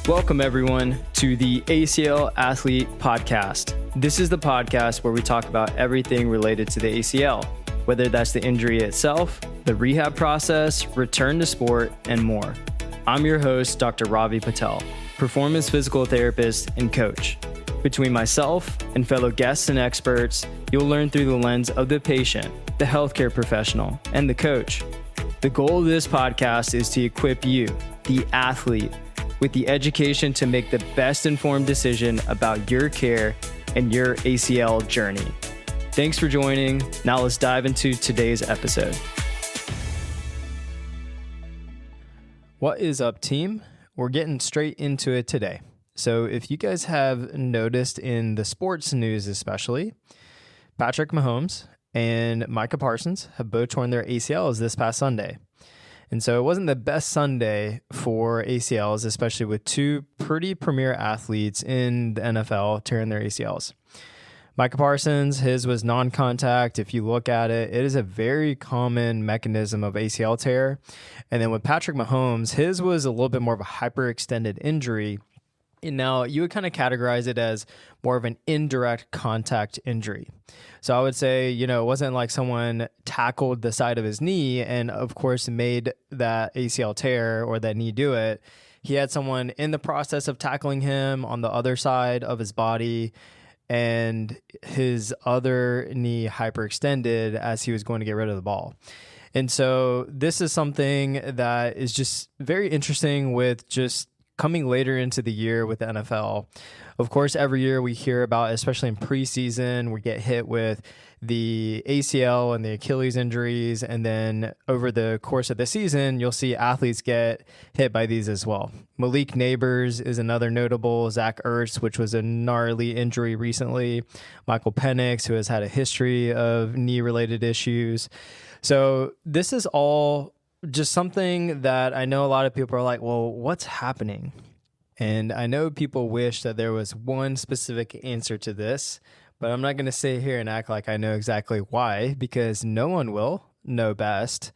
Welcome, everyone, to the ACL Athlete Podcast. This is the podcast where we talk about everything related to the ACL, whether that's the injury itself, the rehab process, return to sport, and more. I'm your host, Dr. Ravi Patel, performance physical therapist and coach. Between myself and fellow guests and experts, you'll learn through the lens of the patient, the healthcare professional, and the coach. The goal of this podcast is to equip you, the athlete, with the education to make the best informed decision about your care and your ACL journey. Thanks for joining. Now let's dive into today's episode. What is up, team? We're getting straight into it today. So if you guys have noticed in the sports news especially, Patrick Mahomes and Micah Parsons have both torn their ACLs this past Sunday. And so it wasn't the best Sunday for ACLs, especially with two pretty premier athletes in the NFL tearing their ACLs. Micah Parsons, his was non-contact. If you look at it, it is a very common mechanism of ACL tear. And then with Patrick Mahomes, his was a little bit more of a hyperextended injury. And now you would kind of categorize it as more of an indirect contact injury. So I would say, it wasn't like someone tackled the side of his knee and of course made that ACL tear or that knee do it. He had someone in the process of tackling him on the other side of his body and his other knee hyperextended as he was going to get rid of the ball. And so this is something that is just very interesting with just coming later into the year with the NFL. Of course, every year we hear about, especially in preseason, we get hit with the ACL and the Achilles injuries. And then over the course of the season, you'll see athletes get hit by these as well. Malik Neighbors is another notable. Zach Ertz, which was a gnarly injury recently. Michael Penix, who has had a history of knee-related issues. So this is all just something that I know a lot of people are like, well, what's happening? And I know people wish that there was one specific answer to this, but I'm not going to sit here and act like I know exactly why, because no one will know best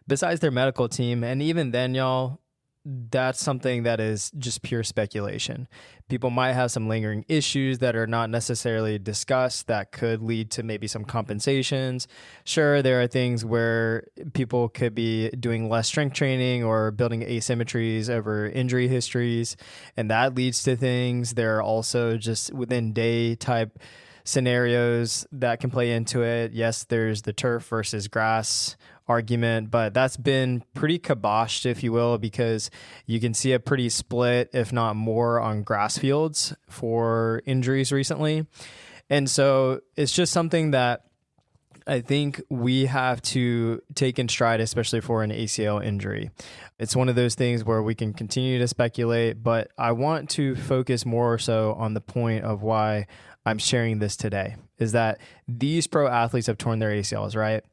besides their medical team. And even then, y'all, that's something that is just pure speculation. People might have some lingering issues that are not necessarily discussed that could lead to maybe some compensations. Sure, there are things where people could be doing less strength training or building asymmetries over injury histories, and that leads to things. There are also just within day type scenarios that can play into it. Yes, there's the turf versus grass argument, but that's been pretty kiboshed, if you will, because you can see a pretty split, if not more, on grass fields for injuries recently. And so it's just something that I think we have to take in stride, especially for an ACL injury. It's one of those things where we can continue to speculate, but I want to focus more so on the point of why I'm sharing this today, is that these pro athletes have torn their ACLs, right?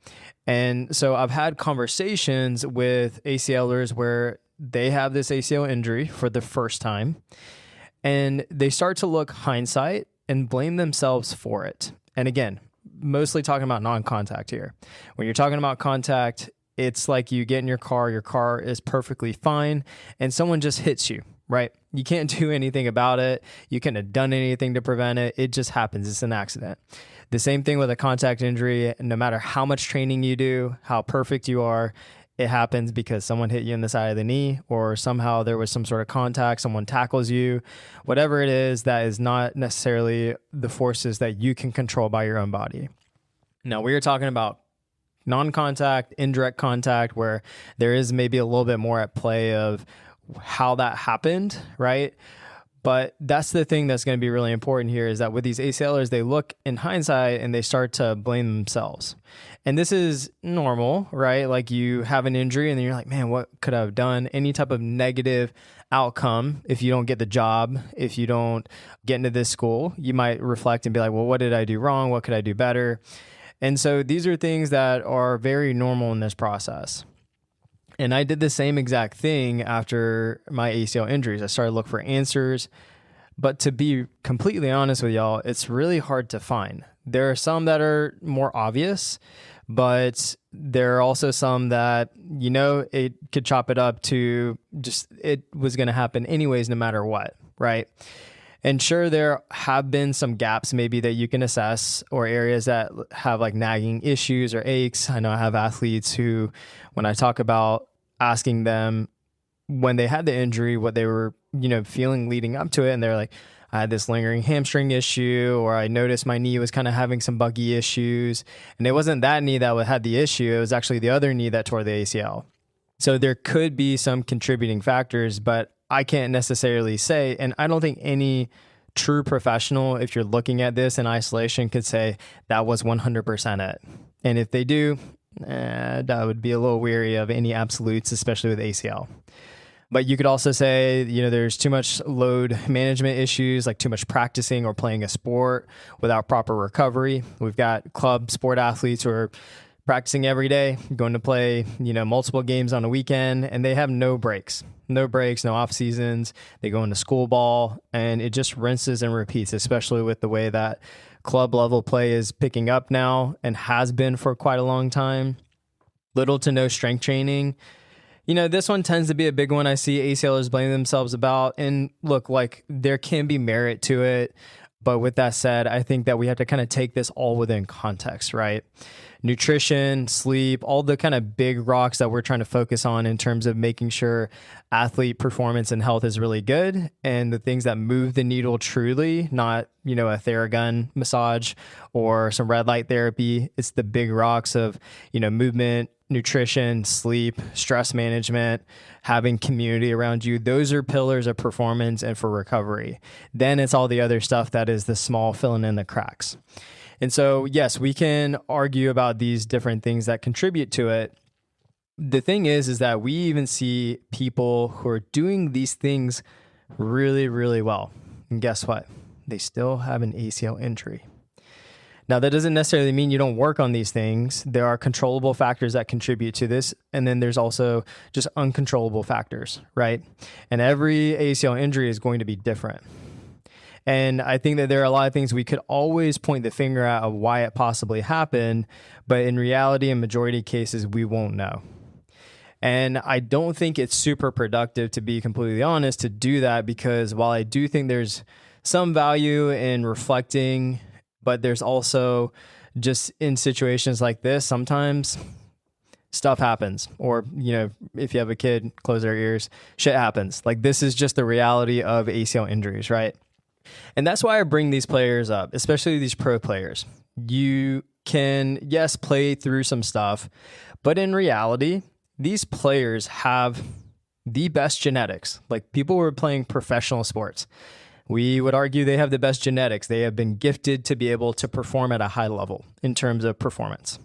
And so I've had conversations with ACLers where they have this ACL injury for the first time, and they start to look hindsight and blame themselves for it. And again, mostly talking about non-contact here. When you're talking about contact, it's like you get in your car is perfectly fine, and someone just hits you, right? You can't do anything about it. You couldn't have done anything to prevent it. It just happens. It's an accident. The same thing with a contact injury. No matter how much training you do, how perfect you are, it happens because someone hit you in the side of the knee, or somehow there was some sort of contact, someone tackles you, whatever it is, that is not necessarily the forces that you can control by your own body. Now, we are talking about non-contact, indirect contact, where there is maybe a little bit more at play of how that happened, right? But that's the thing that's going to be really important here, is that with these ACLers, they look in hindsight and they start to blame themselves. And this is normal, right? Like you have an injury and then you're like, man, what could I have done? Any type of negative outcome, if you don't get the job, if you don't get into this school, you might reflect and be like, well, what did I do wrong? What could I do better? And so these are things that are very normal in this process. And I did the same exact thing after my ACL injuries. I started to look for answers. But to be completely honest with y'all, it's really hard to find. There are some that are more obvious, But there are also some that, it could chop it up to just it was going to happen anyways, no matter what, right? And sure, there have been some gaps maybe that you can assess, or areas that have like nagging issues or aches. I know I have athletes who, when I talk about asking them when they had the injury, what they were, feeling leading up to it, and they're like, I had this lingering hamstring issue, or I noticed my knee was kind of having some buggy issues. And it wasn't that knee that had the issue. It was actually the other knee that tore the ACL. So there could be some contributing factors, but I can't necessarily say, and I don't think any true professional, if you're looking at this in isolation, could say that was 100% it. And if they do, that would be a little weary of any absolutes, especially with ACL. But you could also say, there's too much load management issues, like too much practicing or playing a sport without proper recovery. We've got club sport athletes who are practicing every day, going to play, multiple games on a weekend, and they have no breaks, no off seasons. They go into school ball, and it just rinses and repeats, especially with the way that club level play is picking up now and has been for quite a long time. Little to no strength training. This one tends to be a big one I see ACLers blame themselves about. And look, like there can be merit to it. But with that said, I think that we have to kind of take this all within context, right? Nutrition, sleep, all the kind of big rocks that we're trying to focus on in terms of making sure athlete performance and health is really good. And the things that move the needle truly, not, a Theragun massage or some red light therapy. It's the big rocks of, movement, nutrition, sleep, stress management, having community around you. Those are pillars of performance and for recovery. Then it's all the other stuff that is the small filling in the cracks. And so, yes, we can argue about these different things that contribute to it. The thing is that we even see people who are doing these things really, really well. And guess what? They still have an ACL injury. Now, that doesn't necessarily mean you don't work on these things. There are controllable factors that contribute to this. And then there's also just uncontrollable factors, right? And every ACL injury is going to be different. And I think that there are a lot of things we could always point the finger at of why it possibly happened. But in reality, in majority of cases, we won't know. And I don't think it's super productive, to be completely honest, to do that, because while I do think there's some value in reflecting, but there's also just in situations like this, sometimes stuff happens. Or, if you have a kid, close their ears, shit happens. Like this is just the reality of ACL injuries, right? And that's why I bring these players up, especially these pro players. You can, yes, play through some stuff, but in reality, these players have the best genetics. Like people who are playing professional sports, we would argue they have the best genetics. They have been gifted to be able to perform at a high level in terms of performance.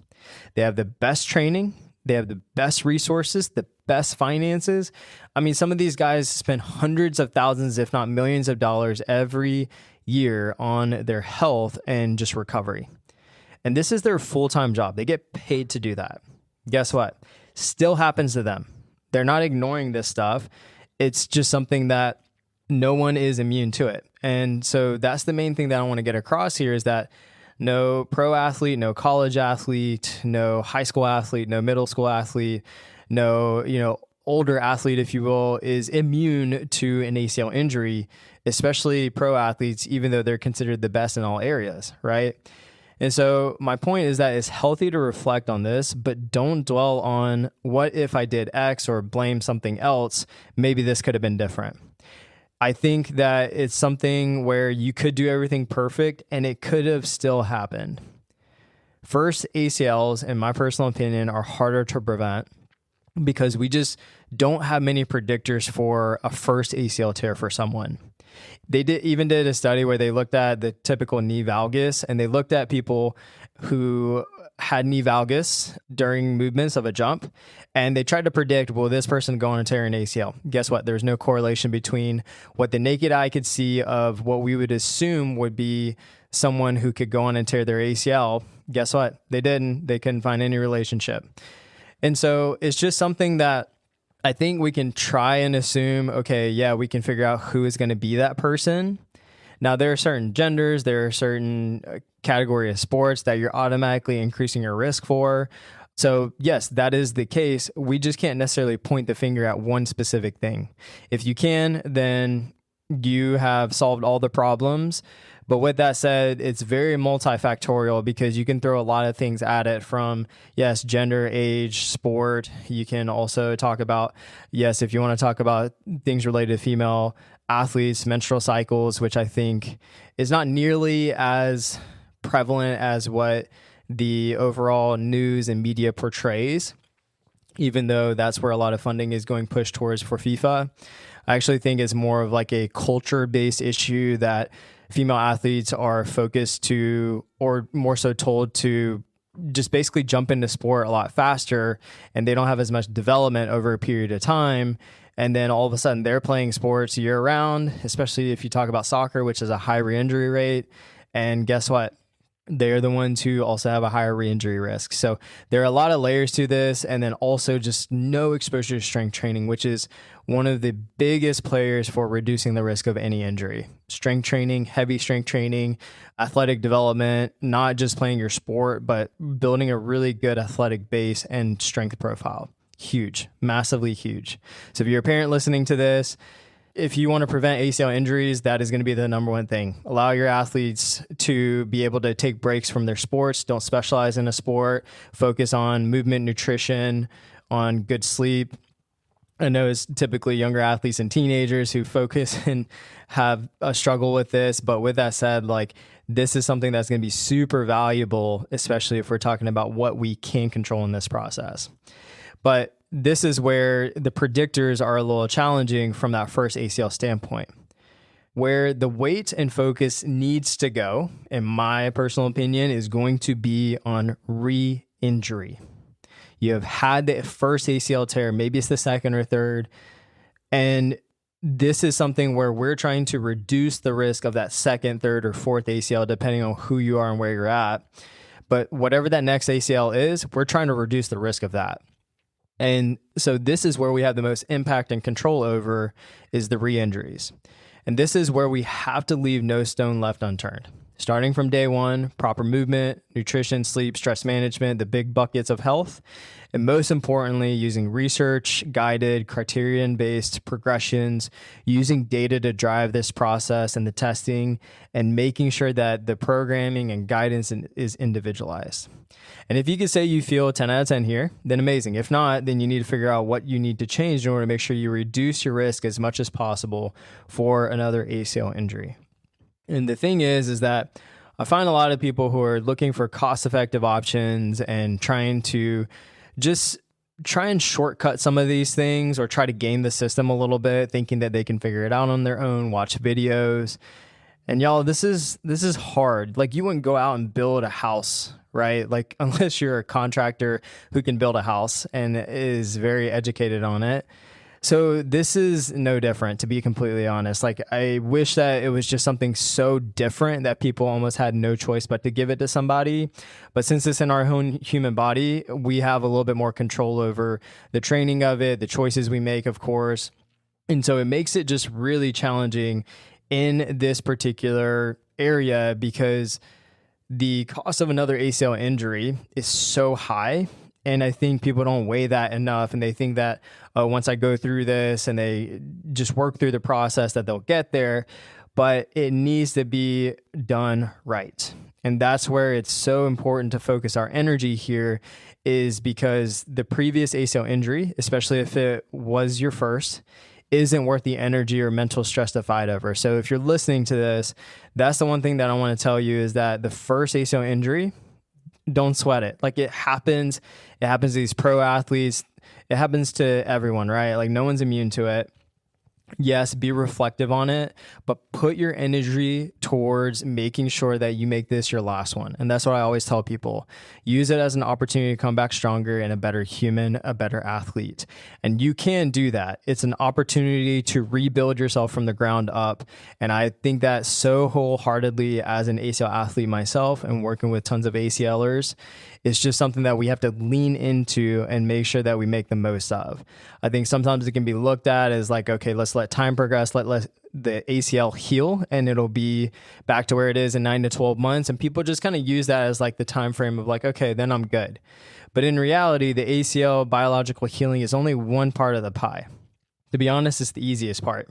They have the best training. They have the best resources, the best finances. I mean, some of these guys spend hundreds of thousands, if not millions of dollars every year on their health and just recovery. And this is their full-time job. They get paid to do that. Guess what? Still happens to them. They're not ignoring this stuff. It's just something that no one is immune to it. And so that's the main thing that I want to get across here is that no pro athlete, no college athlete, no high school athlete, no middle school athlete, no, older athlete, if you will, is immune to an ACL injury, especially pro athletes, even though they're considered the best in all areas, right? And so my point is that it's healthy to reflect on this, but don't dwell on what if I did X or blame something else. Maybe this could have been different. I think that it's something where you could do everything perfect and it could have still happened. First, ACLs, in my personal opinion, are harder to prevent because we just don't have many predictors for a first ACL tear for someone. They even did a study where they looked at the typical knee valgus, and they looked at people who had knee valgus during movements of a jump, and they tried to predict, will this person go on and tear an ACL? Guess what? There's no correlation between what the naked eye could see of what we would assume would be someone who could go on and tear their ACL. Guess what? They didn't. They couldn't find any relationship. And so it's just something that I think we can try and assume, okay, yeah, we can figure out who is going to be that person. Now, there are certain genders, there are certain category of sports that you're automatically increasing your risk for. So yes, that is the case. We just can't necessarily point the finger at one specific thing. If you can, then you have solved all the problems. But with that said, it's very multifactorial because you can throw a lot of things at it from, yes, gender, age, sport. You can also talk about, yes, if you want to talk about things related to female athletes, menstrual cycles, which I think is not nearly as prevalent as what the overall news and media portrays, even though that's where a lot of funding is going pushed towards for FIFA. I actually think it's more of like a culture-based issue that female athletes are focused to, or more so told to, just basically jump into sport a lot faster, and they don't have as much development over a period of time. And then all of a sudden they're playing sports year round, especially if you talk about soccer, which is a high re-injury rate. And guess what? They're the ones who also have a higher re-injury risk. So there are a lot of layers to this. And then also just no exposure to strength training, which is one of the biggest players for reducing the risk of any injury. Strength training, heavy strength training, athletic development, not just playing your sport, but building a really good athletic base and strength profile. Huge, massively huge. So if you're a parent listening to this, if you want to prevent ACL injuries, that is going to be the number one thing. Allow your athletes to be able to take breaks from their sports. Don't specialize in a sport. Focus on movement, nutrition, on good sleep. I know it's typically younger athletes and teenagers who focus and have a struggle with this. But with that said, like, this is something that's going to be super valuable, especially if we're talking about what we can control in this process. But this is where the predictors are a little challenging from that first ACL standpoint. Where the weight and focus needs to go, in my personal opinion, is going to be on re-injury. You have had the first ACL tear, maybe it's the second or third, and this is something where we're trying to reduce the risk of that second, third, or fourth ACL, depending on who you are and where you're at. But whatever that next ACL is, we're trying to reduce the risk of that. And so this is where we have the most impact and control over, is the re-injuries. And this is where we have to leave no stone left unturned. Starting from day one, proper movement, nutrition, sleep, stress management, the big buckets of health, and most importantly, using research-guided, criterion-based progressions, using data to drive this process and the testing, and making sure that the programming and guidance is individualized. And if you could say you feel 10 out of 10 here, then amazing. If not, then you need to figure out what you need to change in order to make sure you reduce your risk as much as possible for another ACL injury. And the thing is that I find a lot of people who are looking for cost-effective options and trying to just try and shortcut some of these things, or try to game the system a little bit, thinking that they can figure it out on their own, watch videos. And y'all, this is hard. Like, you wouldn't go out and build a house, right? Like, unless you're a contractor who can build a house and is very educated on it. So this is no different, to be completely honest. Like, I wish that it was just something so different that people almost had no choice but to give it to somebody. But since it's in our own human body, we have a little bit more control over the training of it, the choices we make, of course. And so it makes it just really challenging in this particular area, because the cost of another ACL injury is so high. And I think people don't weigh that enough, and they think that once I go through this and they just work through the process, that they'll get there. But it needs to be done right. And that's where it's so important to focus our energy here, is because the previous ACL injury, especially if it was your first, isn't worth the energy or mental stress to fight over. So if you're listening to this, that's the one thing that I want to tell you, is that the first ACL injury, don't sweat it. Like, it happens. It happens to these pro athletes. It happens to everyone, right? Like, no one's immune to it. Yes, be reflective on it, but put your energy towards making sure that you make this your last one. And that's what I always tell people. Use it as an opportunity to come back stronger and a better human, a better athlete. And you can do that. It's an opportunity to rebuild yourself from the ground up. And I think that so wholeheartedly, as an ACL athlete myself and working with tons of ACLers. It's just something that we have to lean into and make sure that we make the most of. I think sometimes it can be looked at as like, okay, let's let time progress, let the ACL heal and it'll be back to where it is in 9 to 12 months. And people just kind of use that as like the time frame of like, okay, then I'm good. But in reality, the ACL biological healing is only one part of the pie. To be honest, it's the easiest part.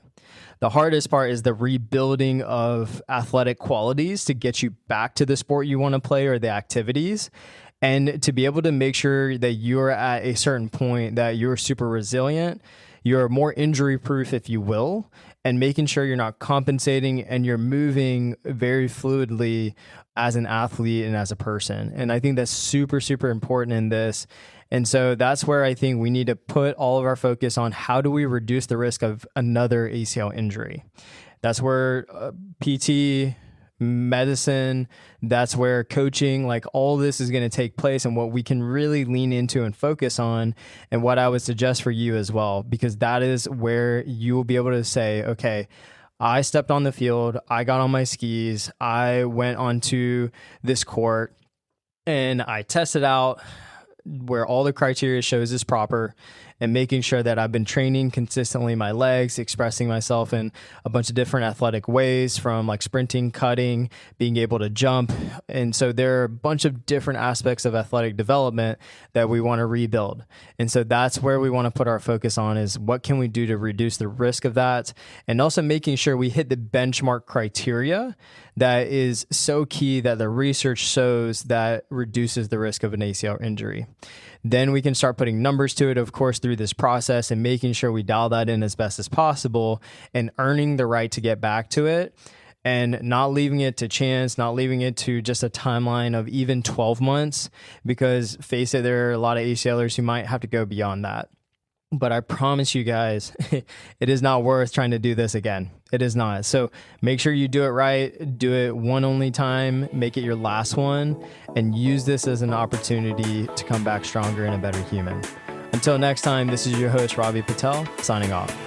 The hardest part is the rebuilding of athletic qualities to get you back to the sport you want to play or the activities, and to be able to make sure that you're at a certain point that you're super resilient, you're more injury proof, if you will, and making sure you're not compensating and you're moving very fluidly as an athlete and as a person. And I think that's super, super important in this. And so that's where I think we need to put all of our focus on how do we reduce the risk of another ACL injury. That's where PT, medicine, that's where coaching, like all this is going to take place, and what we can really lean into and focus on, and what I would suggest for you as well, because that is where you will be able to say, okay, I stepped on the field, I got on my skis, I went onto this court, and I tested out where all the criteria shows is proper, and making sure that I've been training consistently my legs, expressing myself in a bunch of different athletic ways, from like sprinting, cutting, being able to jump. And so there are a bunch of different aspects of athletic development that we want to rebuild. And so that's where we want to put our focus on, is what can we do to reduce the risk of that, and also making sure we hit the benchmark criteria that is so key that the research shows that reduces the risk of an ACL injury. Then we can start putting numbers to it, of course, through this process, and making sure we dial that in as best as possible, and earning the right to get back to it, and not leaving it to chance, not leaving it to just a timeline of even 12 months, because face it, there are a lot of ACLers who might have to go beyond that. But I promise you guys, it is not worth trying to do this again. It is not. So make sure you do it right. Do it one only time. Make it your last one. And use this as an opportunity to come back stronger and a better human. Until next time, this is your host, Ravi Patel, signing off.